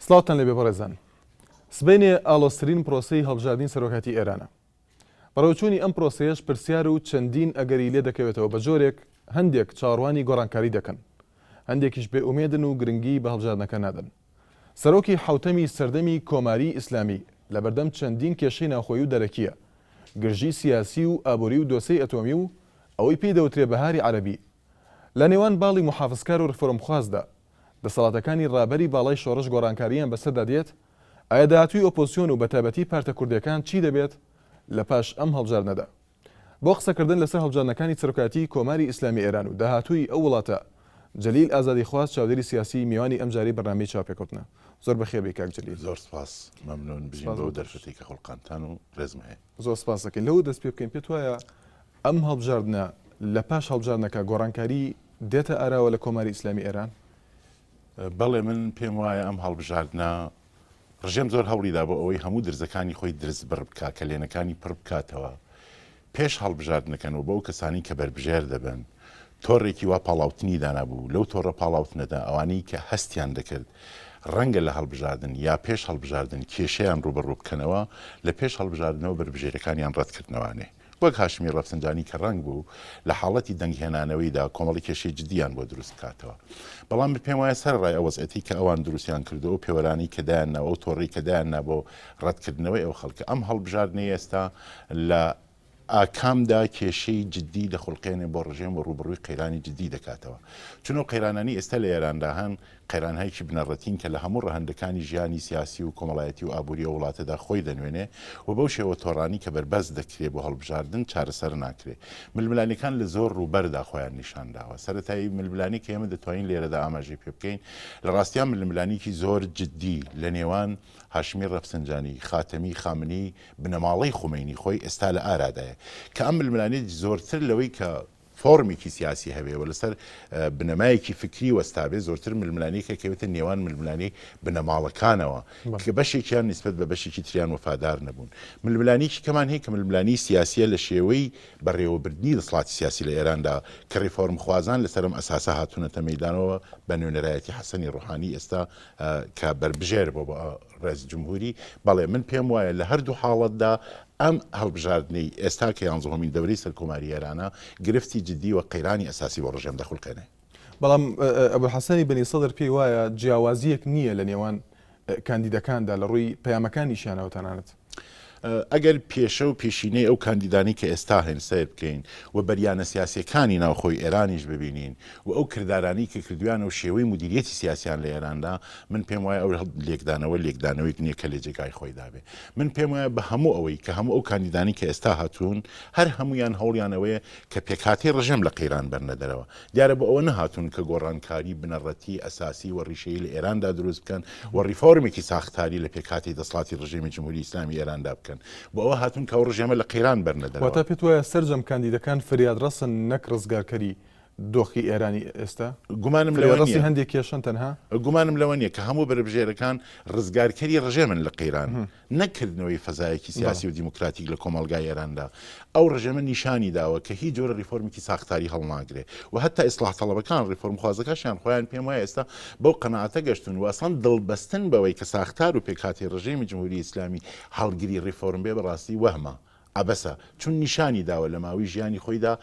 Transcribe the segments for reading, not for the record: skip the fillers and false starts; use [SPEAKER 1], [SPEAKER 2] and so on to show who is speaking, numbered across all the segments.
[SPEAKER 1] سڵاوتان لێبێ بەڕێزان. سبەینێ ئاڵۆسترین پرۆسەی هەڵبژاردنی سەرۆکاتی ئێرانە. بەڕێوەچوونی ئەم پرۆسەیەش پرسیار و چەندین ئەگەری لێ دەکەوێتەوە بە جۆرێک هەندێک چاڕوانی گۆڕانکاری دەکەن. هەندێکیش بێئومێدن و گرنگی بە هەڵبژاردنەکە نادەن. سەرۆکی حوتەمی سەردەمی کۆماری ئیسلامی لەبەردەم چەندین کێشەی ناوخۆیی و دەرەکیە. گرژی سیاسی و ئابووری و دۆسەی ئەتۆمی و ئەوەی پێی دەوترێ بەهاری عەرەبی. لە نێوان باڵی محافزکار و ڕفۆرمخوازدا دەسەڵاتەکانی ڕابەری باڵای شۆڕش گۆڕانکاریان بەسەردا دێت، ئایا داهاتووی ئۆپۆزیسیۆن و بەتایبەتی پارتە کوردیەکان چی دەبێت لە پاش ئەم هەڵبژاردنەدا؟ بۆ قسەکردن لەسەر هەڵبژاردنەکانی سەرۆکاتی کۆماری ئیسلامی ئێران و داهاتووی ئەو وڵاتە جەلیل ئازادیخواز چاودێری سیاسی میوانی ئەم جاری بەرنامەی چاوپێکەوتنە. زۆر بەخێر بێ کاک جەلیل.
[SPEAKER 2] زۆر سپاس، مەمنون بژین بەو دەرفەتی کە خۆڵقانتان و ڕێزم هەیە.
[SPEAKER 1] زۆر سپاس دەکەین. لەوە دەست پێ بکەین، پێت وایە ئەم هەڵبژاردنە لە پاش هەڵبژاردنەکە گۆڕانکاری دێتە ئاراوە لە کۆماری ئیسلامی ئێران؟
[SPEAKER 2] بەڵێ من پێم وایە ئەم هەڵبژاردنە ڕژێم زۆر هەوڵیدا بۆ ئەوەی هەموو درزەکانی خۆی درز بڕ بکە کە لێنەکانی پڕ بکاتەوە پێش هەڵبژاردنەکەنەوە بەو کەسانی کە بەربژێر دەبن تۆڕێکی وا پاڵاوتنی دانابوو لەو تۆڕە پاڵاوتنەدا ئەوانەی کە هەستیان دەکرد ڕەنگە لە هەڵبژاردن یا پێش هەڵبژاردن کێشەیان ڕوبەڕوو بکەنەوە لە پێش هەڵبژاردنەوە بەربژێرەکانیان ڕەتکردنەوەانێ وەک هاشمی ڕەفسنجانی کە ڕەنگ بوو لە حاڵەتی دەنگهێنانەوەیدا کۆمەڵی کێشەی جدیان بۆ دروست بکاتەوە. بەڵام پێم وایە سەر ڕای ئەو وەزعەتی کە ئەوان دروستیان کردەوە پێوەرانی کە دایانناوە و تۆڕی کە دایاننا بۆ ڕەتکردنەوەی ئەو خەڵکە ئەم هەڵبژاردنەی ئێستا لە ئاکامدا کێشەی جدی لە خوڵقێنێ بۆ ڕژێم و ڕوبڕووی قەیرانی جدی دەکاتەوە. چونەوە قەیرانانی ئێستا لە ئێراندا هەن قەیرانهایکی بنەڕەتین کە لە هەموو ڕەهەندەکانی ژیانی سیاسی و کۆمەڵایەتی و ئابووری وڵاتەدا خۆی دەنوێنێ و بەو شێوە تۆڕانی کە بەربەست دەکرێت بۆ هەڵبژاردن چارەسەر ناکرێت. ململانیەکان لە زۆر ڕووبەردا خۆیان نیشانداوە. سەرەتایی ململانی کە ئێمە دەتوانین لێرەدا ئاماژەی پێ بکەین لە ڕاستیان ململانێکی زۆر جدی لە نێوان هاشمی ڕەفسنجانی، خاتەمی، خامنەی، بنەماڵەی خومینی خۆی ئێستا لە ئارادایە کە ئەم ململانێت زۆرتر لەوەی کە فۆرمێکی سیاسی هەبێەوە لەسەر بنەمایەکی فکری وەستابێ زۆرتر ململانەیەکە کەوێتە نێوان ململانی بنەماڵەکانەوە کە بەشێکیان نسبەت بە بەشێکی تریان وەفادار نەبوون. ململانێکی کەمان هەیە کە ململانی سیاسیە لە شێوەی بەڕێوەبردنی دەسەڵاتی سیاسی لە ئێراندا کە ڕیفۆرم خوازان لەسەرم ئەساسە هاتوونەتە مەیدانەوە بە نوێنەرایەتی حەسەنی ڕوحانی ئێستا کە بەربژێر بۆ ڕێز جمهوری. بەڵێ من پێم وایە لە هەردوو حاڵەتدا ئەم هەڵبژاردنەی ئێستا کە یانزەهەمین دەورەی سەرکۆماری ئێرانە گرفتی جدی و قەیرانی ئەساسی بۆ ڕژێم دەخولقێنێ.
[SPEAKER 1] بەڵام ئەبولحەسەنی بەنی سەدر پێی وایە جیاوازیەک نییە لە نێوان کاندیدەکاندا لە ڕووی پەیامەکانیشیانەوە تەنانەت.
[SPEAKER 2] ئەگەر پێشە و پێشینەی ئەو کاندیدانی کە ئێستا هێن سیر بکەین و بەریانە سیاسیەکانی ناوخۆی ئێرانیش ببینین و ئەو کردارانی کە کردویانە و شێوەی مدیریەتی سیاسیان لە ئێراندا من پێم وایە ئەو لێکدانەوەی نییە کە لە جێگای خۆی دابێ. من پێم وایە بە هەموو ئەوەی کە هەموو ئەو کاندیدانی کە ئێستا هاتوون هەر هەمویان هەوڵیانەوەیە کە پێکهاتی ڕژێم لە قەیران بەرنە دەرەوە. دیارە بۆ ئەوە نەهاتوون کە گۆڕانکاری بنەڕەتی ئەساسی و ڕیشەی لە ئێراندا دروست بکەن و ڕیفۆرمێکی ساختاری لە پێکهاتی دەسەڵاتی ڕژێمی جمهوری ئیسلامی ئێراندا بکەن. بۆ ئەوە هاتون کە ڕژێمە لە قەیران بەرنەدەوە.
[SPEAKER 1] واتە پێت وایە سەرجەم کاندیدەکان فریاد ڕەسن نەک ڕزگارکەری دۆخی ئێرانی ئێستا؟
[SPEAKER 2] گومانم لەوە
[SPEAKER 1] هەندێک کێشن تەنها
[SPEAKER 2] گومانم لەوە نیە کە هەموو بەربژێرەکان ڕزگارکەری ڕژێمن لە قەیران نەکردنەوەی فەزایەکی سیاسی و دیموکراتیک لە کۆمەلگای ئێراندا. ئەو ڕژێمە نیشانی داوە کە هیچ جۆرە ریفۆرمێکی ساختاری هەڵناگرێ و هەتا ئیسلاح تەڵەبەکان ریفۆرم خوازەکەشیان خۆیان پێم وایە ئێستا بەو قەناعەتە گەشتون و ئەسڵەن دڵبەستن بەوەی کە ساختار و پێکهاتی ڕژێمی جمهوری ئیسلامی هەڵگیری ریفۆرم بێ بەڕاستی وەهمە ئەبەسە چون نیشانی داوە لە ماوەی ژیانی خۆیدا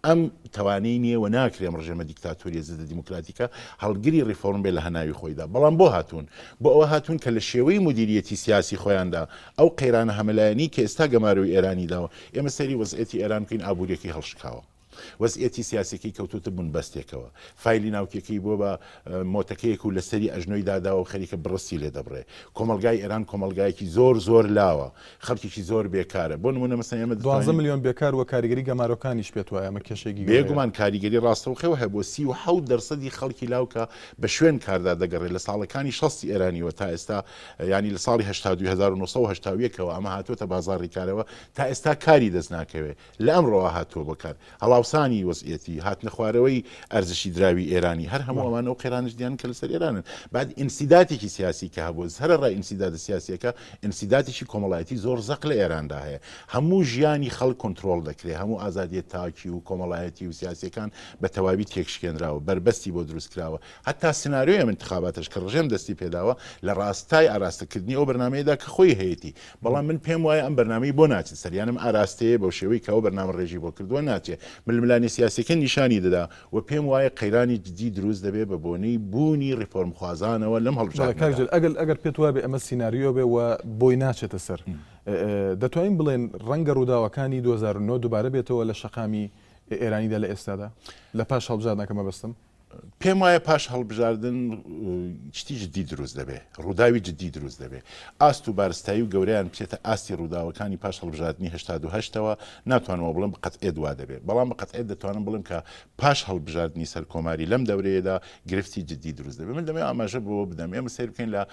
[SPEAKER 2] ئەم توانەی نییە و ناکرێم ڕژێمە دیکتاتۆریە زدە دیموکراتیکە هەڵگیری ریفۆرم بێ لە هەناوی خۆیدا. بەڵام بۆ هاتوون بۆ ئەوە هاتوون کە لە شێوەی مدیریەتی سیاسی خۆیاندا ئەو قەیرانە هەمەلایەنی کە ئێستا گەماروی ئێرانی داوە ئێمە سەری وەزعەتی ئێران بکەین ئابوووریەکەی هەڵشکاوە. وەزعەتی سیاسەکەی کەوتوتە بوون بەستێکەوە. فایلی ناوکێکەی بۆ بە مۆتەکەیەک و لەسەری ئەژنۆی داداوە و خەریکە بڕستی لێ دەبڕێ. کۆمەلگای ئێران کۆمەلگایەکی زۆر لاوە، خەڵکێکی زۆر بێکارە. بۆ نمونە مەسەڵەن ئێمە
[SPEAKER 1] 12 میلیۆن بێکار و کاریگەری گەمارۆکانیش پێت وایە ئەمە کێشێکی
[SPEAKER 2] بێگومان کاریگەری ڕاستەوخەوە هەیە بۆ 37% خەڵکی لاوکە بە شوێن کاردا دەگەڕێت لە ساڵەکانی 60 ئێرانیەوە تا ئێستا ینی لە ساڵی 1970ەوە ئەمە هاتوۆتە بازاڕی کارەوە تا ئێستا کاری دەست ناکەوێت لە ئەمڕۆوە هاتووە بۆ کار. هەڵاو هاوسانی وەزعەتی هاتنە خوارەوەی ئەرزشی دراوی ئێرانی هەر هەموو ئەوانە و قێرانش دییان کە لەسەر ئێرانن بعد ئینسیداتێکی سیاسی کە هەبوو هەرە ڕای ئینسیدات سیاسیەکە ئینسیداتێکی کۆمەڵایەتی زۆر زەق لە ئێراندا هەیە هەموو ژیانی خەڵک کۆنتترۆل دەکرێت هەموو ئازادیە تاکی و کۆمەڵایەتی و سیاسەکان بە تەواوی تێکشکێنراوە بربەستی بۆ دروستکراوە حتا سناریۆیە انتخاباتش کە ڕژێم دەستی پێداوە لە ڕاستای ئاراستەکردنی ئەو بەرنمەیەدا کە خۆی هەیەی بەڵام من پێم وایە ئەم بەرنامەی بۆ ناچێت سەریانم ئاراستەیە بەو شێوەی کەەوە بەرنامە ڕێژی بۆ کردووە ناچێت ململانی سیاسەکە نیشانی دەدا و پێم وایە قەیرانی جدی دروست دەبێت بە بۆنەی بوونی ڕیفۆرمخوازانەوە لەم هەڵبژاردنەکە
[SPEAKER 1] ئەگەر پێت وابێ ئەمە سیناریۆ بێ و بۆی ناچێتە سەر دەتوانین بڵێن ڕەنگە ڕووداوەکانی 2009 دووبارە بێتەوە لە شەقامی ئێرانیدا لە ئێستادا لە پاش هەڵبژاردنەکەمە بەستم
[SPEAKER 2] پێم وایە پاش هەڵبژاردن شتی جدی دروست دەبێت ڕووداوی جدی دروست دەبێت ئاست و بارستایی و گەورەیان بچێتە ئاستی ڕووداوەکانی پاش هەڵبژاردننی 1970ەوە ناتوانەوە بڵم بە قەتعێ دوا دەبێت بەڵام بە قەتعێ دەتوانم بڵم کە پاش هەڵبژاردننی سەر کۆماری لەم دەورەیەدا گرفتی جدی دروست دەبێت من دەمێ ئاماژە بۆ بدەم ئێمە سیر بکەین لە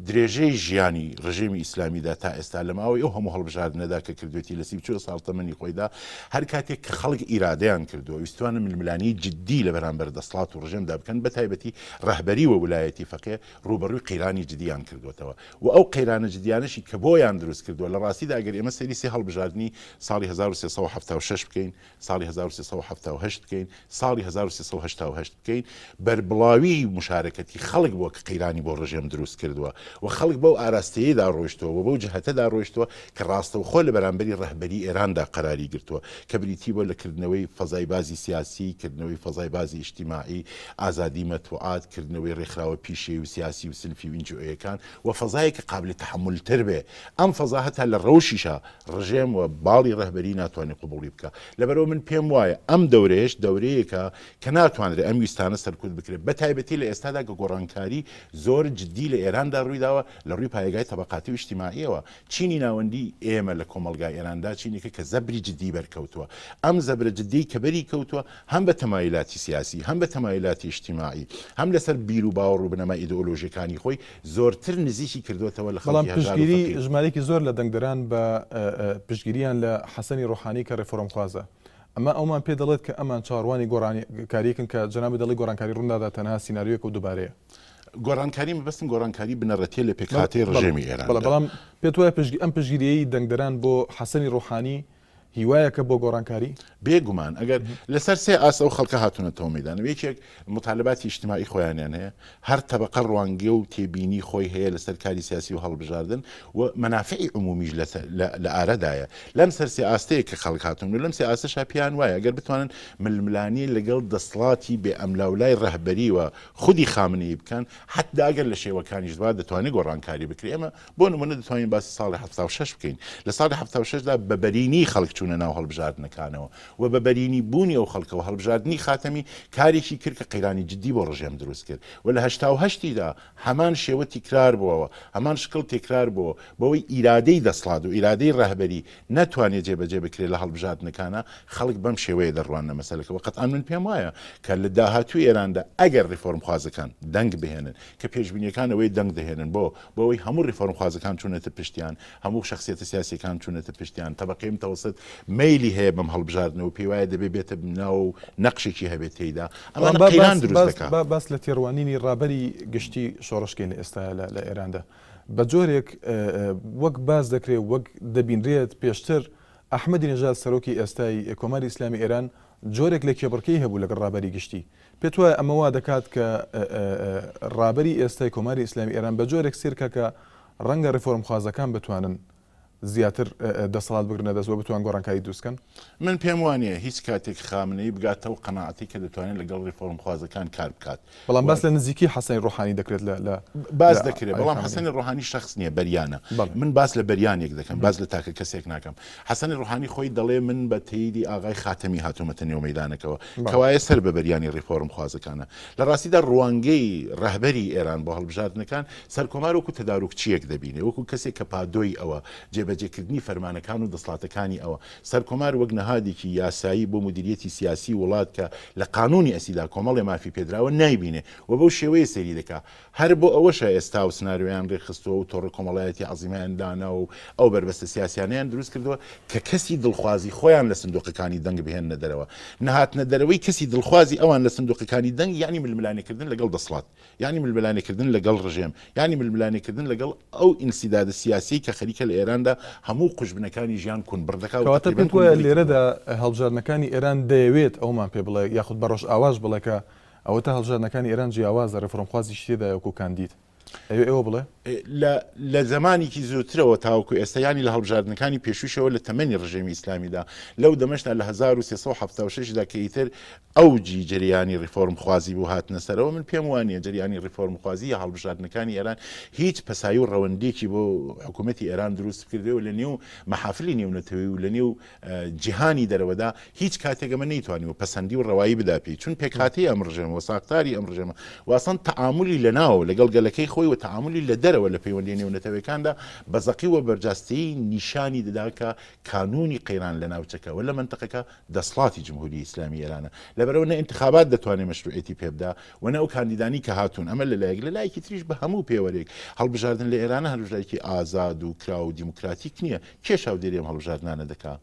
[SPEAKER 2] درێژەی ژیانی ڕژێمی ئیسلامیدا تا ئێستا لە ماوەی ئەو هەموو هەڵبژاردنەدا کە کردوێتی لە 30 ساڵ تەمەنی خۆیدا هەر کاتێک کە خەڵک ئیرادەیان کردووە ویستوانە ململانی جدی لە بەرامبەر دەسڵات و ڕژێمدا بکەن بە تایبەتی ڕەهبەری و ویلایەتی فەقێ ڕوبەڕووی قەیرانی جدیان کردوێتەوە و ئەو قەیرانە جدیانشی کە بۆیان دروست کردووە لە ڕاستیدا ئەگەر ئێمە سەری سێ هەڵبژاردننی ساڵی 1376 بکەین ساڵی 1370 بکەین ساڵی 1380 بکەین بەربڵاوی مشارەکەتی خەڵک بووە کە قەیرانی بۆ ڕژێم دروست کردووە و خەڵک بەو ئاراستەیەدا ڕۆیشتەوە و بەو جەهەتەدا ڕۆیشتەوە کە ڕاستەوخۆ لە بەرامبەری ڕەهبەری ئێراندا قەراری گرتووە کە بریتی بۆ لەکردنەوەی فەزای بازی سیاسی کردنەوەی فەزای بازی ئیجتیماعی ئازادی مەتبوعات کردنەوەی ڕێکخراوە پیشەی و سیاسی و سلفی و NGO-یەکان و فەزایەکە قابل تحملتر بێ ئەم فەزا هەتا لە ڕەوشیشە ڕژێم و باڵی ڕەهبەری ناتوانێت قبوڵی بکە لەبەرەوە من پێم وایە ئەم دەورەیەش دەورەیەکە کە ناتوانرێت ئەم ویستانە سەرکوت بکرێت بە تایبەتی لە ئێستادا کە گۆڕانکاری زۆر جدی لە ئێراندا ڕوویداوە لە ڕووی پایگای تەبەقاتی و اجتیماعیەوە چینی ناوەندی ئێمە لە کۆمەلگای ئێراندا چینێکە کە زەبری جدی بەرکەوتووە ئەم زەبرە جدی کە بەری کەوتووە هەم بە تەمایلاتی سیاسی هەم بە تەمایلاتی اجتیماعی هەم لەسەر بیر و باوەڕ و بنەما ئیدئۆلۆژیەکانی خۆی زۆرتر نزیکی کردوێتەوە لە
[SPEAKER 1] بەڵام پشتگیری ژمارەیەکی زۆر لە دەنگدەران بە پشتگیریان لە حەسەنی ڕۆحانی کە ڕێفۆرمخوازە ئەمە ئەومان پێ دەڵێت کە ئەمان چاڕوانی گۆڕانکاریکن کە جەنابی دەڵی گۆڕانکاری ڕوندادا تەنها سیناریۆیەک و دووبارەیە
[SPEAKER 2] گۆڕانکاری مەبەستم گۆڕانکاری بنەڕەتیە لە پێکهاتەی ڕژێمی ئێران
[SPEAKER 1] بەڵام پێت وایە ئەم پشتگیریەی دەنگدەران بۆ حەسەنی ڕۆحانی هیوایەکە بۆ گۆڕانکاری
[SPEAKER 2] بێگومان ئەگەر لەسەر سێ ئاس ئەو خەڵکە هاتوونەتەوە میدانە یەکێک مطالباتی اجتماعی خۆیانیان هەیە هەر تەبەقە ڕوانگە و تێبینی خۆی هەیە لەسەر کاری سیاسی و هەڵبژاردن و مەنافعی عمومیش لە ئارەدایە لەم سەر سێ ئاستەیە کە خەڵک هاتوون لەم سێ ئاستەشا پیان وایە ئەگەر بتوانن ململانی لەگەڵ دەسڵاتی بێ ئەملاولای ڕەهبەری و خودی خامنەی بکەن حتی ئەگەر لە شێوەکانیش وا دەتوانێت گۆڕانکاری بکرێ ئێمە بۆ نمونە دەتوانین باسی ساڵی 76 بکەین لە ساڵی 76دا بەبەرینی خەڵک چوونە ناو هەڵبژاردنەکانەوە و بەبەرینی بوونی ئەو خەڵکەوە هەڵبژاردننی خاتەمی کارێکی کرد کە قەیرانی جدی بۆ ڕژێم دروست کرد و لە 1970دا هەمان شێوە تیکرار بووەوە هەمان شکڵ تێکرار بووە بەوەی ئیرادەی دەسڵات و ئیرادەی ڕەهبەری ناتوانێت جێبەجێ بکرێت لە هەڵبژاردنەکانە خەڵک بەم شێوەیە دەڕوانە مەسەلەکەەوە قەتعان من پێم وایە کە لە داهاتووی ئێراندا ئەگەر ریفۆرمخوازەکان دەنگ بهێنن کە پێشبینیەکانەوەی دەنگ دەهێنن بۆەوەی هەموو ریفۆرمخوازەکان چوونەتە پشتیان هەموو شخصیەتە سیاسیەکان چوونەتە پشتیان تەبەقەی متەوسط مەیلی هەیە بەم هەڵبژاردنەوە پێی وایە دەبێت بێتە ناو نەقشێکی هەبێت تێیدا ئەمە قەیران دروست دەکات
[SPEAKER 1] باس لە تێڕوانینی ڕابەری گشتی شۆڕشکەین ئێستا لە ئێراندا بە جۆرێک وەک باز دەکرێت وەک دەبینرێت پێشتر ئەحمەدی نەژاد سەرۆکی ئێستای کۆماری ئیسلامی ئێران جۆرێک لە کێبڕکەی هەبوو لەگەڵ ڕابەری گشتی پێت وایە ئەمە وا دەکات کە ڕابەری ئێستای کۆماری ئیسلامی ئێران بە جۆرێک سیرکە کە ڕەنگە ریفۆرمخوازەکان بتوانن زیاتر دەسەڵات بگرنە دەست بۆ بتوان گۆڕانکاری دروستکەن
[SPEAKER 2] من پێم وانە هیچ کاتێک خامنەی بگاتەوە قەناعەتی کە دەتوانێت لەگەڵ ریفۆرمخوازەکان کار بکات
[SPEAKER 1] بەڵام باس لە نزیکی حەسەنی ڕۆحانی دەکرێت لە
[SPEAKER 2] باز دەکرێت بەڵام حەسەنی ڕۆحانی شخص نییە بەریانە من باس لە بەریانێک دەکەم باز لە تاکە کەسێک ناکەم حەسەنی ڕۆحانی خۆی دەڵێ من بە تەیدی ئاغای خاتەمی هاتوومەتە نێو مەیدانەکەەوە کەوایە سەر بە بەریانی ریفۆرمخوازەکانە لە ڕاستیدا ڕوانگەی ڕەهبەری ئێران بۆ هەڵبژاردنەکان سەرکۆمار وەکو تەداروکچیەک دەبینێ وەکو کەسێک کە پادۆی ئەوە بەجێکردنی فەرمانەکان و دەسڵاتەکانی ئەوە سەرکۆمار وەک نەهادێکی یاسایی بۆ مدیریەتی سیاسی وڵات کە لە قانونی ئەسیدا کۆمەڵی مافی پێدراوە نایبینێ و بەو شێوەیە سەیری دەکا هەر بۆ ئەوەشە ئێستا و سناریۆیان ڕێخستەوە و تۆڕە کۆمەڵایەتی عەزیمەیاندانا و ئەو بربەستە سیاسیانیان دروست کردووە کە کەسی دڵخوازی خۆیان لە سندوقەکانی دەنگ بهێننە دەرەوە نەهاتنە دەرەوەی کەسی دڵخوازی ئەوان لە سندوقەکانی دەنگ یعنی ململانێکردن لەگەڵ دەسڵات یعنی ململانێکردن لەگەڵ ڕژێم یعنی ململانێکردن لەگەڵ ئەو ئینسیدادە سیاسی کە خەریکە لە ئێراندا هەموو قوشبنەکانی ژیان کون بردەکە
[SPEAKER 1] کەواتە پێت وایە لێرەدا هەڵبژاردنەکانی ئێران دەیەوێت ئەومان پێ بڵێ یاخود بەڕۆژ ئاواژ بڵێ کە ئەوەتە هەڵبژاردنەکانی ئێران جیاوازە ڕێفڕۆمخوازی شتێدا وەکو کاندید ئێوە بڵێ
[SPEAKER 2] لە زمانێکی زووترەوە تاوەکو ئێستایانی لە هەڵبژاردنەکانی پێشوشەوە لە تەمەنی ڕژێمی ئیسلامیدا لەو دەمەشتا لە 1376دا کە ئیتر ئەوجی جریانی ریفۆرم خوازی بوو هاتنە سەرەوە من پێم وانە جریانی ریفۆرم خوازی یا هەڵبژاردنەکانی ئێران هیچ پەسایی و ڕەوەندێکی بۆ حکوومەتی ئێران دروست کردەوە لە نێو مەحافلی نێونەتەوەی و لە نێو جیهانی دەرەوەدا هیچ کاتێکەمە نەیتوانی و پەسەندی و ڕەوایی بداپی چون پێکهاتی ئەم ڕژێمەوە ساختاری ئەم ڕژێمە واسەن تەعاملی لەناوە لەگەڵ گەلەکەی خۆی و تەعاملی لە دەرەوە لە پەیوەندی نێونەتەوەیەکاندا بەزەقی و بەرجاستەی نیشانی دەدا کە کانونی قەیران لە ناوچەکە و لە منتەقەکە دەسڵاتی جمهوری ئیسلامی ئێرانە لەبەرەوە نە انتخابات دەتوانێت مەشروعیەتی پێبدا و نە ئەو کاندیدانی کە هاتوون ئەمە لەلایەک لەلایەکی تریش بە هەموو پێوەرێک هەڵبژاردن لە ئێرانە هەڵبژاردنێکی ئازاد و کرا و دیموکراتیک نییە کێ چاودێری ئەم هەڵبژاردنانە دەکا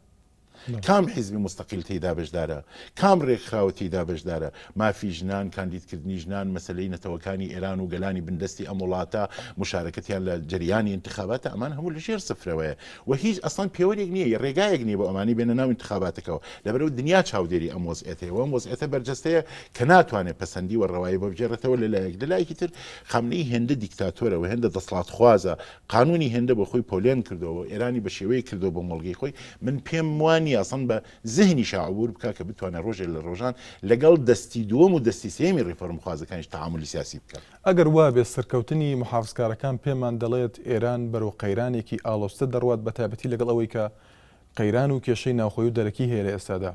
[SPEAKER 2] کام حیزبی مستەقیل تێیدا بەشدارە کام ڕێکخراوە تێیدا بەشدارە مافی ژنان کاندیدکردنی ژنان مەسلەی نەتەوەکانی ئێران و گەلانی بندستی ئەم وڵاتە مشارەکەتیان لە جریانی انتخاباتە ئەمان هەموو لە ژێر سفرەوەیە و هیچ ئەسڵان پێوەرێک نییە ڕێگایەک نییە بۆ ئەمانی بێنە ناو انتخاباتەکەەوە لەبەرەوە دنیا چاودێری ئەم وەزئێتەوە ئەم وەزئێتە بەرجەستەیە کە ناتوانێت پەسەندی و ڕەوایی بۆ بجێڕێتەوە لەلایەکی تر خەمنەی هێندە دیکتاتۆرە و هێندە دەسڵات خوازە قانونی هێندە بۆ خۆی پۆلێن کردەوە ئێرانی بە شێوەیە کردو بۆ مەڵگەی خۆی من پێم وانی ئەسڵن بە ذهنی شعور بکە کە بتوانێت ڕۆژێک لە ڕۆژان لەگەڵ دەستی دووەم و دەستی سێمی ڕێفۆرم خوازەکانیش تەعاملی سیاسی بکات
[SPEAKER 1] ئەگەر وا بێ سەرکەوتنی محافزکارەکان پێمان دەڵێت ئێران بەرەو قەیرانێکی ئاڵۆستە دەڕوات بە تایبەتی لەگەڵ ئەوەی کە قەیران و کێشەی ناوخۆی و دەرەکی هەیە لە ئێستادا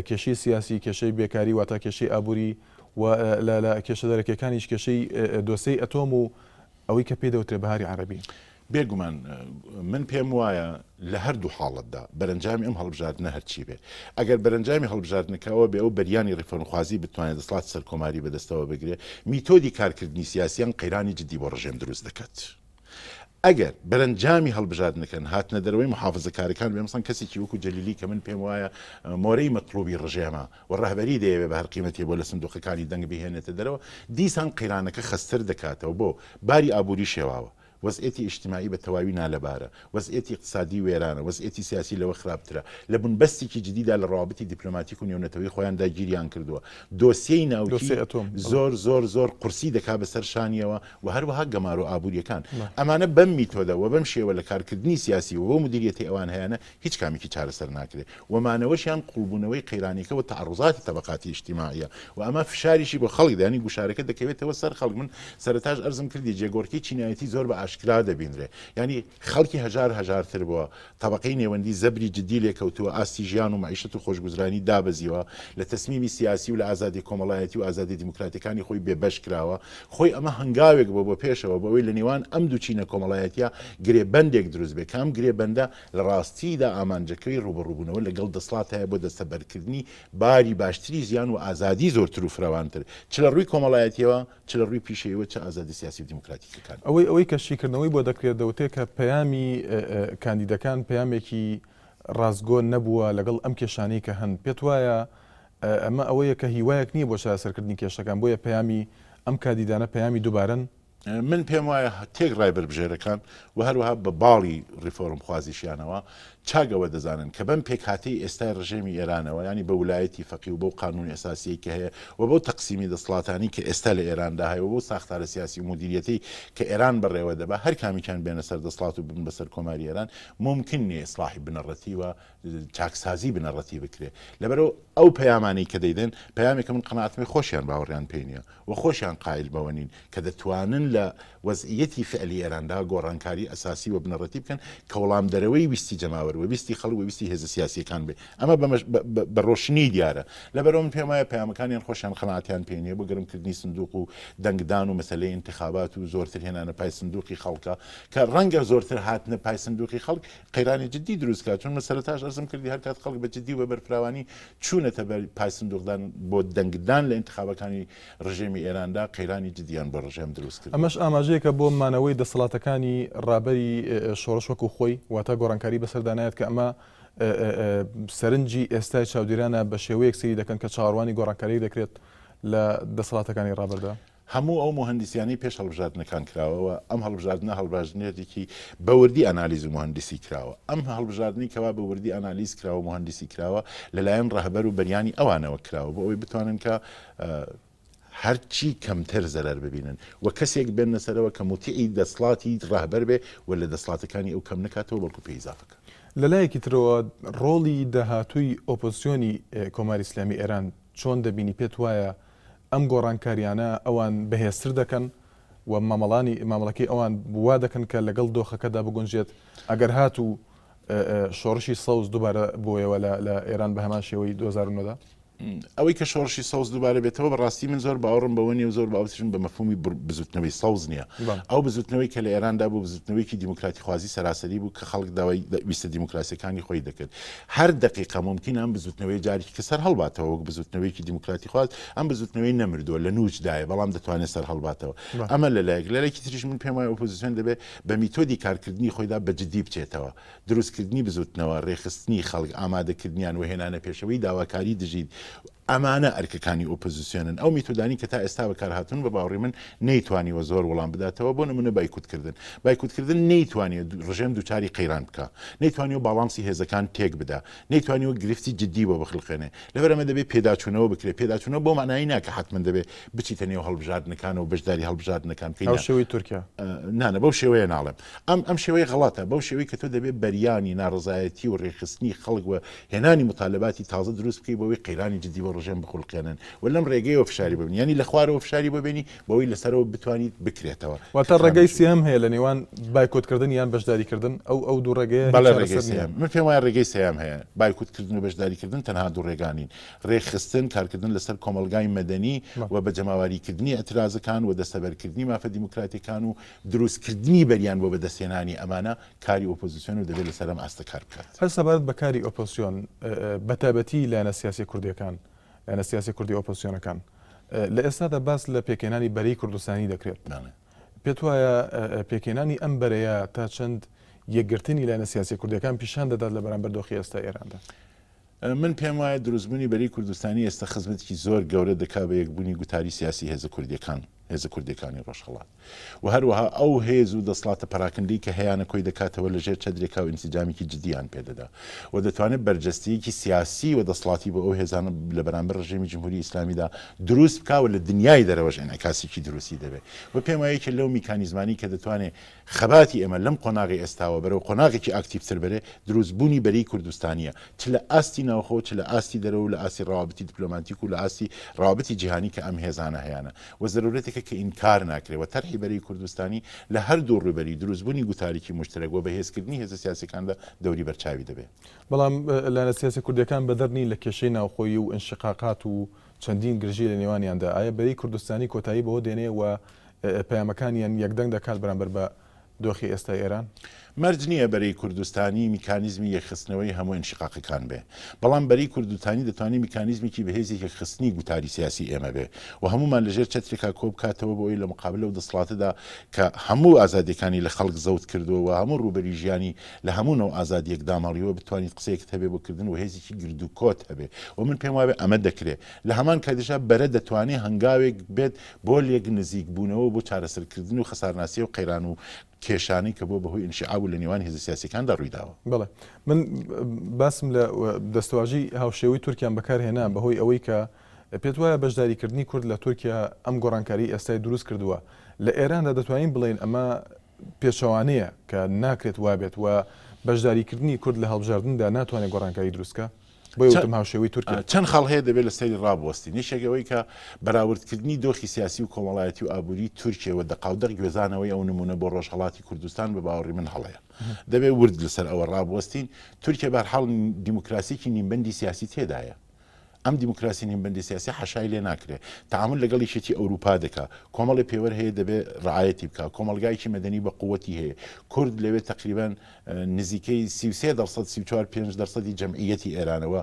[SPEAKER 1] کێشەی سیاسی کێشەی بێکاری واتە کێشەی ئابووری و لە کێشە دەرەکیەکانیش کێشەی دۆسەی ئەتۆم و ئەوەی کە پێدەوترێ بەهاری عەرەبی
[SPEAKER 2] بێگومان من پێم وایە لە هەردوو حاڵەتدا بەرەنجامی ئەم هەڵبژاردنە هەرچی بێ ئەگەر بەرەنجامی هەڵبژاردنەکەەوە بێ ئەو بەریانی ڕێفۆرمخوازی بتوانێت دەسڵات سەرکۆماری بەدەستەوە بگرێت میتۆدی کارکردنی سیاسیان قەیرانی جدی بۆ ڕژێم دروست دەکات ئەگەر بەرەنجامی هەڵبژاردنەکەن هاتنە دەرەوەی محافزەکارەکان بێ مەسەن کەسێکی وەکو جەلیلی کە من پێم وایە مۆرەی مەطلوبی ڕژێمە و ڕەهبەری دەیەوێت بە هەر قیمەتی بۆ لە سندوقەکانی دەنگ بهێنێتە دەرەوە دیسان قەیرانەکە خەستر دەکاتەوە بۆ باری ئابووری شێواوە وەزئێتی اجتماعی بە تەواوی نالەبارە وەزئێتی اقتصادی وێرانە وەزئێتی سیاسی لەوە خراپترە لە بنبەستێکی جدیدا لە ڕابطی دیپلۆماتیک و نێونەتەوەی خۆیان داگیریان کردووە دۆسیەی ناوچی زۆر قورسی دەکا بەسەر شانیەوە و هەروەها گەمار و ئابووریەکان ئەمانە بەم میتۆدە و بەم شێوە لە کارکردنی سیاسی و بۆ مدیریەتی ئەوان هەیەە هیچ کامێکی چارەسەر ناکرێت ومانەوەشیان قوڵبوونەوەی قەیرانیەکە و تعڕوزاتی تەبەقاتی اجتیماعیە و ئەمە فشاریشی بۆ خەڵک دانی گوشارەکە دەکەوێتەوە سەر خەڵک من سەرەتاش ئەرزم کردی جێگۆرکی چینایەتی زۆر بە ئاشکرا دەبینرێ ینی خەڵکی هەژارتر بووە طبقەی نێوەندی زەبری جدی لێکەوتووە ئاستی ژیان و معیشت و خۆشگوزرانی دابەزیوە لە تەسمیمی سیاسی و لە ئازادی کۆمەڵایەتی و ئازادی دیموکراتیەکانی خۆی بێبەش کراوە خۆی ئەمە هەنگاوێک بۆ پێشەوە بەوەی لە نێوان ئەم دوو چینە کۆمەڵایەتیە گرێبەندێک دروست بێ کام گرێبەندە لە ڕاستیدا ئامانجەکەی ڕوبەڕووبوونەوە لەگەڵ دەسڵات هەیە بۆ دەستەبەرکردنی باری باشتری ژیان و ئازادی زۆرتر و فراوانتر چ لە ڕووی کۆمەڵایەتیەوە چ لە ڕووی پیشەوە چه ئازادی سیاسی و دیموکراتیکەکان
[SPEAKER 1] ئەوەی کەشیکردنەوەی بۆ دەکرێتەوەتێ کە پەیامی کاندیدەکان پەیامێکی ڕازگۆ نەبووە لەگەڵ ئەم کێشانەی کە هەن پێت وایە ئەمە ئەوەیە کە هیوایەک نییە بۆ چارەسەرکردنی کێشەکان بۆیە پەیامی ئەم کاندیدانە پەیامی دووبارەن
[SPEAKER 2] من پێم وایە تێک ڕای بربژێرەکان و هەروەها بە باڵی ریفۆرم خوازیشیانەوە چاگەوە دەزانن کە بەم پێکهاتەی ئێستای ڕژێمی ئێرانەوە ینی بە ویلایەتی فەقی و بۆ قانون ئێساسی کە هەیە و بۆ تەقسیمی دەسڵاتانی کە ئێستا لە ئێراندا هەیە و بۆ ساختارە سیاسی و مدیریەتی کە ئێران بەڕێوە دەبا هەر کامیان بێنە سەر دەسڵات و بن بەسەر کۆماری ئێران ممکن نیە ئیسلاحی بنەڕەتی و چاکسازی بنەڕەتی بکرێ لەبەرەوە ئەو پەیامانەی کە دەیدەن پەیامێکە من قەناعەتم خۆشیان باوەڕیان پێی نییە و خۆشیان قایل بەوە نین کە دەتوانن لە وەزعیەتی فعلی ئێراندا گۆڕانکاری ئەساسی و بنەڕەتی بکەن کە وەڵام دەرەوەی ویستی جەماوەر باوەڕ و ویستی خەڵک و ویستی هێزە سیاسیەکان بێ ئەمە بە ڕۆشنی دیارە لەبەرەوە من پێم وایە پەیامەکانیان خۆشیان قەناعەتیان پێ نییە بۆ گەرمکردنی سندوق و دەنگدان و مەسەلەی انتخابات و زۆرتر هێنانە پای سندوقی خەڵکە کە ڕەنگە زۆرتر هاتنە پای سندوقی خەڵک قەیرانی جدی دروستکات چون مەسەلەتاش ئەرزم کردی هەر کات خەڵک بە جدی و بە بەرفراوانی چوونەتە بەر پای سندوقدان بۆ دەنگدان لە انتخابەکانی ڕژێمی ئێراندا قەیرانی جدیان بۆ ڕژێم دروست کرد
[SPEAKER 1] ئەمەش ئاماژەیەکە بۆ مانەوەی دەسەڵاتەکانی ڕابەری شۆڕش وەکو خۆی واتە گۆڕانکاری بەسەردانایەت کە ئەمە سەرنجی ئێستای چاودێرانە بە شێوەیەک سەیری دەکەن کە چاوەڕوانی گۆڕانکاری دەکرێت لە دەسەڵاتەکانی ڕابەردا
[SPEAKER 2] هەموو ئەو مهندسیانی پێش هەڵبژاردنەکان کراوەوە ئەم هەڵبژاردنە هەڵبژاردنێکی بەوردی ئانالیز و مهندسی کراوە ئەم هەڵبژاردننی کەوا بەوردی ئانالیز کراوە و مهندسی کراوە لەلایەن ڕەهبەر و بەریانی ئەوانەوە کراوە بۆ ئەوەی بتوانن کە هەرچی کەمتر زەرەر ببینن و کەسێک بێنە سەرەوە کە موتیعی دەسڵاتی ڕاهبەر بێ و لە دەسڵاتەکانی ئەو کەم نکاتەوە بەڵکو پێی ئیزافەکە.
[SPEAKER 1] لەلایەکی ترەوە ڕۆڵی داهاتووی ئۆپۆزیسیۆنی کۆماری ئیسلامی ئێران چۆن دەبینی پێت وایە ئەم گۆڕانکاریانە ئەوان بەهێزتر دەکەن و مامەڵەکەی ئەوان وا دەکەن کە لەگەڵ دۆخەکەدا بگونجێت ئەگەر هاتوو شۆڕشی سەوز دووبارە بۆیەوە لە ئێران بە هەمان شێوەی 2009دا
[SPEAKER 2] ئەوەی کە شۆڕشی سەوز دووبارە بێتەوە بەڕاستی من زۆر باوەڕم بەوە نیە و زۆر باوتشم بە مەفهومی بزوتنەوەی سەوز نییە ئەو بزوتنەوەی کە لە ئێراندا بوو بزوتنەوەیکی دیموکراتی خوازی سەراسەری بوو کە خەڵک داوای ویستە دیموکراسیەکانی خۆی دەکرد هەر دقیقە ممکن ئەم بزوتنەوەی جارێکی کە سەر هەڵباتەوە وەک بزوتنەوەیکی دیموکراتی خواز ئەم بزوتنەوەی نەمردووە لە نوچدایە بەڵام دەتوانێت سەر هەڵباتەوە ئەمە لەلایەکی تریش من پێم وایە ئۆپۆزیسیۆن دەبێت بە میتۆدی کارکردنی خۆیدا بەجددی بچێتەوە دروستکردنی بزوتنەوە ڕێخستنی خەڵک ئامادەکردنیان و هێنانە پێشەوەی داواکاری دژید ئەمانە ئەرکەکانی ئۆپۆزیسیۆنن ئەو میتۆدانی کە تا ئێستا بەکارهاتون بە باوەڕی من نەیتوانیوە زۆر وەڵام بداتەوە بۆ نمونە بایکوتکردن نەیتوانێت ڕژێم دووچاری قەیران بکە نەیتوانیوە باڵانسی هێزەکان تێک بدا نەیتوانیوە گرفتی جددی بۆ بخلقێنێ لەبەرەمە دەبێت پێداچوونەوە بکرێت پێداچوونەوە بۆ معنایی ناکە حتمما دەبێت بچیتە نێو هەڵبژاردنەکان و بەشداری هەڵبژاردنەکان
[SPEAKER 1] ئەو شێوەی تورکیا
[SPEAKER 2] نانە بەو شێوەیە ناڵێم ئەم شێوەیە غەڵاتە بەو شێوەی کە تۆ دەبێت بەریانی ناڕزایەتی و ڕێخستنی خەڵک و هێنانی مطالباتی تازە دروست بکەی بۆەوەی قەیرانی جددی بۆ ڕژێم بخڵقێنن و لەم ڕێگەیەوە فشاری ببین ینی لە خوارەوە فشاری ببینی بەوەی لەسەرەوە بتوانیت بکرێتەوە
[SPEAKER 1] واتە ڕێگەی سێم هەیە لە نێوان بایکۆتکردن یان بەشداریکردن ئەو دوو ڕێگەیە
[SPEAKER 2] من پێم وایە ڕێگەی سێم هەیە بایکوتکردن و بەشداریکردن تەنها دوو ڕێگانین ڕێخستن کارکردن لەسەر کۆمەلگای مەدەنی و بە جەماواریکردنی ئەترازەکان و دەستەبەرکردنی مافە دیموکراتیەکان و دروستکردنی بەریان بۆ بەدەستێنانی ئەمانە کاری ئۆپۆزیسیۆن و دەبێت لەسەرم ئاستە کار بکات
[SPEAKER 1] هەر سەبارەت بە کاری ئۆپۆزیسیۆن بەتابەتی لایەنە سیاسی کوردیەکان یانە سیاسی کوردی ئۆپۆزیسیۆنەکان لە ئێستادا باس لە پێکێنانی بەرەی کوردستانی دەکرێت پێت وایە پێکێنانی ئەم بەرەیە تا چەند یەکگرتنی لایەنە سیاسی کوردیەکان پیشان دەدات لە بەرامبەر دۆخی ئێستا ئێراندا
[SPEAKER 2] من پێم وایە دروستبوونی بەرەی کوردستانی ئێستا خزمەتێکی زۆر گەورە دەکا بە یەکبوونی گوتاری سیاسی هێزە کوردیەکانی ڕۆژهەڵات و هەروەها ئەو هێز و دەسڵاتە پەراکندی کە هەیەە کۆی دەکاتەوە لەژێر چەدرێکا و ئینسیجامێکی جدیان پێدەدا و دەتوانێت بەرجەستەیەکی سیاسی و دەسڵاتی بۆ ئەو هێزانە لە بەرامبەر ڕژێمی جمهوری ئیسلامیدا دروست بکاوە لە دنیای دەرەوەش ئەنعکاسێکی دروستی دەبێت و پێم وایە کە لەو میکانیزمانی کە دەتوانێت خەباتی ئێمە لەم قۆناغی ئێستاوە بەرەو قۆناغێکی ئاکتیڤتر بەرێ دروستبوونی بەرەی کوردستانیە چ لە ئاستی ناوخۆ چ لە ئاستی دەرەوە لە ئاسی ڕاوابەتی دیپلۆماتیک و لە ئاسی ڕاوابەتی جیهانی کە ئەم هێزانە هەیەە و زەرورەتێکە کە ئینکار ناکرێتەوە تەرحی بەرەی کوردستانی لە هەردوو ڕوبەری دروستبوونی گوتارێکی مشترەک و بەهێزکردنی هێزە سیاسەکاندا دەوری بەرچاوی دەبێت
[SPEAKER 1] بەڵام لایەنە سیاسی کوردیەکان بەدەرنی لە کێشەی ناوخۆیی و ئنشقاقات و چەندین گرژی لە نێوانیاندا ئایا بەرەی کوردستانی کۆتایی بەوە دێنێ و پەیامەکانیان یەکدەنگ دەکات بەرامبەر بە دۆخی ئێستا ئێران
[SPEAKER 2] مەرج نییە بەرەی کوردستانی میکانیزمی یەکخستنەوەی هەموو انشقاقەکان بێ بەڵام بەرەی کوردستانی دەتوانێت میکانیزمێکی بەهێزی یەکخستنی گوتاری سیاسی ئێمە بێ و هەمومان لەژێر چەترێکا کۆ بکاتەوە بۆی لە مقابلە و دەسڵاتەدا کە هەموو ئازادیەکانی لە خەڵک زەوت کردووە و هەموو ڕوبەری ژیانی لە هەموو ئازادیەک داماڵیەوە بتوانیت قسەیەکت هەبێ بۆکردن و هێزێکی گرد و کۆت هەبێ و من پێم وایە ئەمە دەکرێت لە هەمان کاتیشا بەرە دەتوانێت هەنگاوێک بێت بۆ لێک نزیک بوونەوە بۆ چارەسەرکردن و خەسارناسی و قەیران و کێشانی کە بۆ بەهۆی ئینشعاب لە نێوان هێزە سیاسیەکاندا ڕوویداوە.
[SPEAKER 1] بەڵێ من باسم لە دەستەواژی هاوشێوەی تورکیان بەکارهێنا بەهۆی ئەوەی کە پێت وایە بەشداریکردنی کورد لە تورکیا ئەم گۆڕانکاری ئێستای دروست کردووە لە ئێراندا دەتوانین بڵێن ئەمە پێچەوانەیە کە ناکرێت وابێت و بەشداریکردنی کورد لە هەڵبژاردندا ناتوانێت گۆڕانکاری دروستکە بۆیوتم هاوشێوەی تورکیا
[SPEAKER 2] چەند خەڵ هەیە دەبێت لە سەری ڕابوەستی نیشێکەوەی کە بەراوردکردنی دۆخی سیاسی و کۆمەڵایەتی و ئابووری تورکیەوە دەقاودەق گوێزانەوەی ئەو نمونە بۆ ڕۆژهەڵاتی کوردستان بە باوەڕی من هەڵەیە دەبێت ورد لەسەر ئەوە ڕابوەستین تورکیا بەرحاڵ دیموکراسیکی نیمبەندی سیاسی تێدایە ئەم دیموکراسی نیمبەندی سیاسی حەشای لێ ناکرێت تعامل لەگەڵی شێتی ئەوروپا دەکا کۆمەڵی پێوەەر هەیە دەبێت ڕعایەتی بکە کۆمەلگایکی مەدەنی بە قووەتی هەیە کورد لەوێت تقریبان نزیکەی 33% جەمعیەتی ئێرانەوە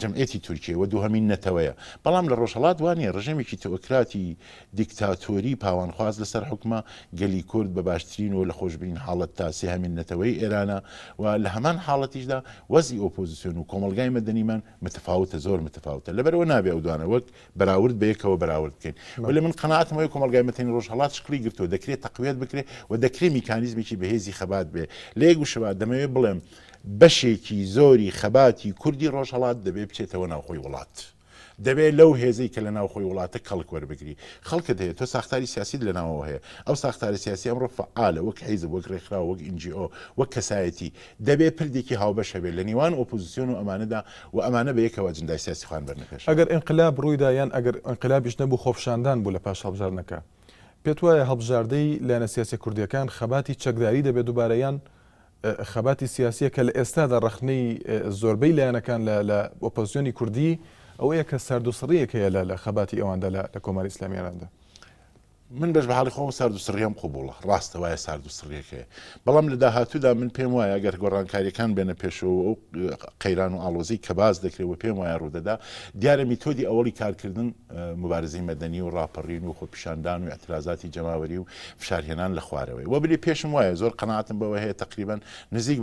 [SPEAKER 2] جەمعیەتی تورکیەوە دووهەمین نەتەوەیە بەڵام لە ڕۆژهەڵات وانە ڕژێمێکی تۆکراتی دیکتاتۆری پاوانخواز لەسەر حکومە گەلی کورد بە باشترین و لە خۆشببرین حاڵەت تا سێهەمین نەتەوەی ئێرانە و لە هەمان حاڵەتیشدا وەزی ئۆپۆزیسیۆن و کۆمەلگای مەدەنیمان متفاوتە زۆر متفاوتە لەبەرەوە نابێ ئەو دوانە وەک بەراورد بەیەکەوە بەراورد بکەین ولی من قەناعەتمەوەی کۆمەلگای مەدەنی ڕۆژهەڵات شکلی گرتووە دەکرێت تەقویەت بکرێت و دەکرێت میکانیزمێکی بەهێزی خەبات بێ لێک وشەوە دەمەوێت بڵێم بەشێکی زۆری خەباتی کوردی ڕۆژهەڵات دەبێت بچێتەوە ناوخۆی وڵات دەبێت لەو هێزەی کە لە ناوخۆی وڵاتە کەڵک وەربگری خەڵکت هەیە تۆ ساختاری سیاسی لەناوەوە هەیە ئەو ساختاری سیاسی ئەمڕۆ فعالە وەک حیزب وەک ڕێکخرا وەک NGO وەک کەسایەتی دەبێت پردێکی هاوبەش هەبێت لە نێوان ئۆپۆزیسیۆن و ئەمانەدا و ئەمانە بەیەکەوە ئەجندای سیاسی خوان بەرنەکەش
[SPEAKER 1] ئەگەر ئینقلاب ڕوویدا یان ئەگەر ئینقلابیش نەبوو خۆفشاندان بوو لە پاش هەڵبژاردنەکە پێت وایە هەڵبژاردەی لایەنە سیاسی کوردیەکان خەباتی چەکداری دەبێت دووبارەیان خەباتی سیاسیە کە لە ئێستادا ڕەخنەی زۆربەی لایەنەکان لە ئۆپۆزیسیۆنی کوردی ئەوەیە کە سەردوسڕیەک هەیە لە خەباتی ئەواندا لە کۆماری ئیسلامییاندا
[SPEAKER 2] من بەش بە حاڵی خۆم ساردوسڕیەم قوبوڵە ڕاستە وایە ساردوسڕیەکەیە بەڵام لە داهاتوودا من پێم وایە ئەگەر گۆڕانکاریەکان بێنە پێشەوە ئەو قەیران و ئاڵۆزی کە باز دەکرێت پێم وایە ڕوودەدا دیارە میتۆدی ئەوەی کارکردن مبارزەی مەدەنی و ڕاپەڕین و خۆپیشاندان و اعتراضاتی جەماوەری و فشارهێنان لە خوارەوەی وە بری پێشم وایە زۆر قەناعەتم بەوە هەیە تقریبان نزیک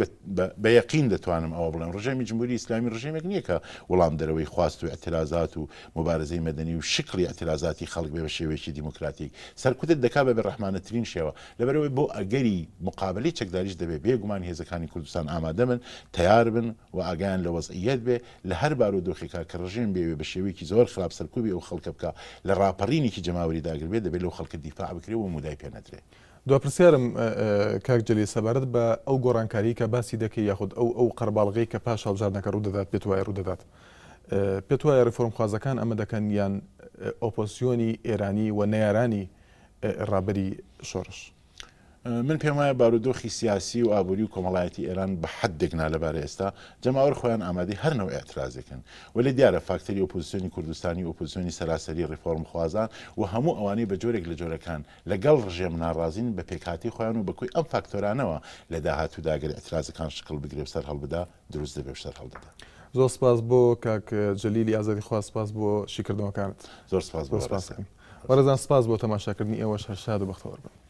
[SPEAKER 2] بە یەقین دەتوانم ئەوە بڵێم ڕژێمی جمهوری ئیسلامی ڕژێمێک نییە کە وەڵام دەرەوەی خواست و اعتراضات و مبارزەی مەدەنی و شکلی اعتراضاتی خەڵک بێ بە شێوەیەکی دیموکراتیک سەرکوتت دەکا بە ڕەحمانەترین شێوە لەبەرەوەی بۆ ئەگەری مقابلی چەکداریش دەبێت بێگومان هێزەکانی کوردستان ئامادە بن تیار بن و ئاگیان لە وەزعیەت بێ لە هەر بارودۆخێکا کە ڕژێم بێ بە شێوەیەکی زۆر خراپ سەرکوبی ئەو خەڵکە بکە لە ڕاپەڕینێکی جەماوەری داگربێت دەبێت لەو خەڵکە دیفاع بکرێت و مودای پێ نەدرێت
[SPEAKER 1] دوپرسیارم کاک جەلی سەبارەت بە ئەو گۆڕانکاری کە باسی دەکەی یاخود ئەو قەرباڵغەی کە پاش هەڵبژاردنەکە ڕوودەدات پێت وایە ڕوودەدات پێت وایە ریفۆرمخوازەکان ئەمە دەکەن یان ئۆپۆزیسیۆنی ئێرانی و نەیارانی ڕابەری شۆڕش
[SPEAKER 2] من پێم وایە بارودۆخی سیاسی و ئابووری و کۆمەڵایەتی ئێران بە حەدێکنا لەبارەی ئێستا جەماوەر خۆیان ئامادەی هەر نەوە ئێعترازەکەن ولی دیارە فاکتەری ئۆپۆزیسیۆنی کوردستانی ئۆپۆزیسیۆنی سەراسەری ریفۆرمخوازان و هەموو ئەوانەی بە جۆرێک لە جۆرەکان لەگەڵ ڕژێم ناڕازین بە پێکهاتی خۆیان و بەکوی ئەم فاکتۆرانەوە لە داهاتوودا گەر ئێعترازەکان شکل بگرێ سەر هەڵبدا دروست دەبێ سەر هەڵدەدا
[SPEAKER 1] زۆر سپاس بۆ کاک جەلیلی ئازادی خوا سپاس بۆ شیکردنەوەکانت
[SPEAKER 2] زۆر سپاس بۆ
[SPEAKER 1] وەرەزان سپاس بۆ تەماشاکردنی ئێوەش هەر شاد و بەختەوەر بن